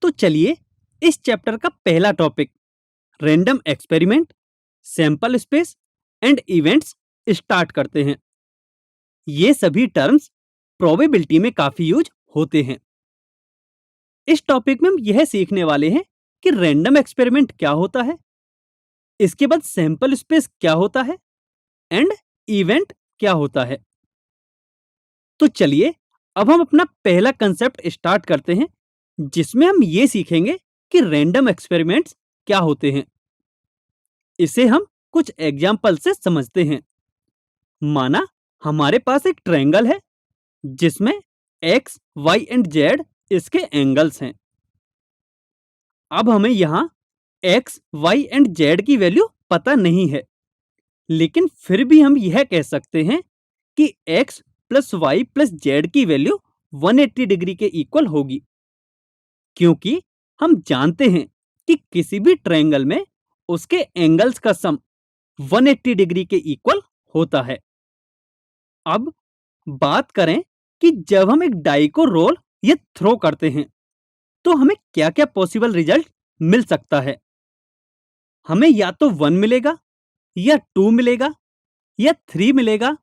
तो चलिए इस चैप्टर का पहला topic random experiment, sample space and events start करते हैं। ये सभी टर्म्स प्रोबेबिलिटी में काफी यूज होते हैं। इस टॉपिक में हम यह सीखने वाले हैं कि रैंडम एक्सपेरिमेंट क्या होता है, इसके बाद सैंपल स्पेस क्या होता है एंड इवेंट क्या होता है। तो चलिए अब हम अपना पहला कंसेप्ट स्टार्ट करते हैं, जिसमें हम ये सीखेंगे कि रैंडम एक्सपेरिमेंट्स क्या होते हैं। इसे हम कुछ एग्जाम्पल से समझते हैं। माना हमारे पास एक ट्रायंगल है जिसमें एक्स, वाई एंड जेड इसके एंगल्स हैं। अब हमें यहाँ एक्स, वाई एंड जेड की वैल्यू पता नहीं है, लेकिन फिर भी हम यह कह सकते हैं कि x plus y plus z की वैल्यू 180 डिग्री के इक्वल होगी, क्योंकि हम जानते हैं कि किसी भी ट्रायंगल में उसके एंगल्स का सम 180 डिग्री के इक्वल होता है। अब बात करें कि जब हम एक डाई को रोल या थ्रो करते हैं तो हमें क्या क्या पॉसिबल रिजल्ट मिल सकता है। हमें या तो 1 मिलेगा, या 2 मिलेगा, या 3 मिलेगा,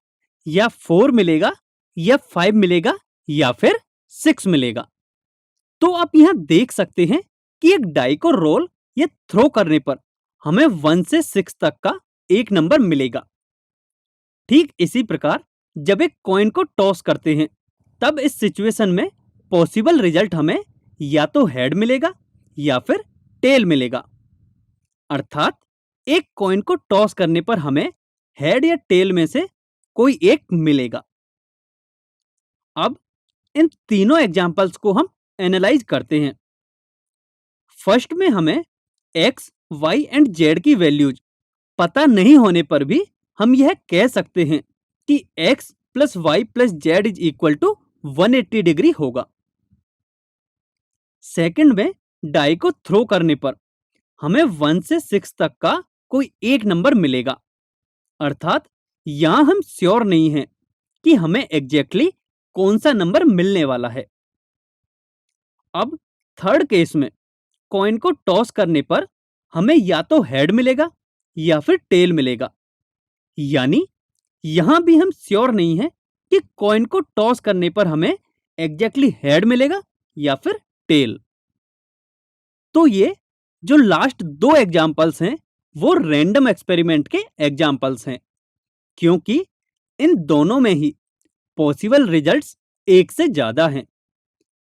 या 4 मिलेगा, या 5 मिलेगा, या फिर 6 मिलेगा। तो आप यहां देख सकते हैं कि एक डाई को रोल या थ्रो करने पर हमें 1 से 6 तक का एक नंबर मिलेगा। ठीक इसी प्रकार जब एक कॉइन को टॉस करते हैं, तब इस सिचुएशन में पॉसिबल रिजल्ट हमें या तो हेड मिलेगा या फिर टेल मिलेगा। अर्थात एक कॉइन को टॉस करने पर हमें हेड या टेल में से कोई एक मिलेगा। अब इन तीनों एग्जाम्पल्स को हम एनालाइज करते हैं। फर्स्ट में हमें एक्स, वाई एंड जेड की वैल्यूज पता नहीं होने पर भी हम यह कह सकते हैं कि x plus y plus z is equal to 180 degree होगा। सेकंड में डाई को थ्रो करने पर हमें 1 से 6 तक का कोई एक नंबर मिलेगा। अर्थात यहां हम श्योर नहीं हैं कि हमें एग्जैक्टली कौन सा नंबर मिलने वाला है। अब थर्ड केस में कॉइन को टॉस करने पर हमें या तो हेड मिलेगा या फिर टेल मिलेगा। यानी यहां भी हम श्योर नहीं है कि कॉइन को टॉस करने पर हमें एग्जैक्टली हेड मिलेगा या फिर टेल। तो ये जो लास्ट दो एग्जाम्पल्स हैं वो रैंडम एक्सपेरिमेंट के एग्जाम्पल्स हैं, क्योंकि इन दोनों में ही पॉसिबल रिजल्ट्स एक से ज्यादा हैं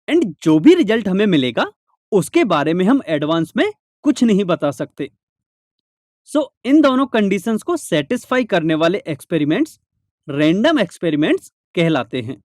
एंड जो भी रिजल्ट हमें मिलेगा उसके बारे में हम एडवांस में कुछ नहीं बता सकते। सो इन दोनों कंडीशंस को सेटिस्फाई करने वाले एक्सपेरिमेंट्स रैंडम एक्सपेरिमेंट्स कहलाते हैं।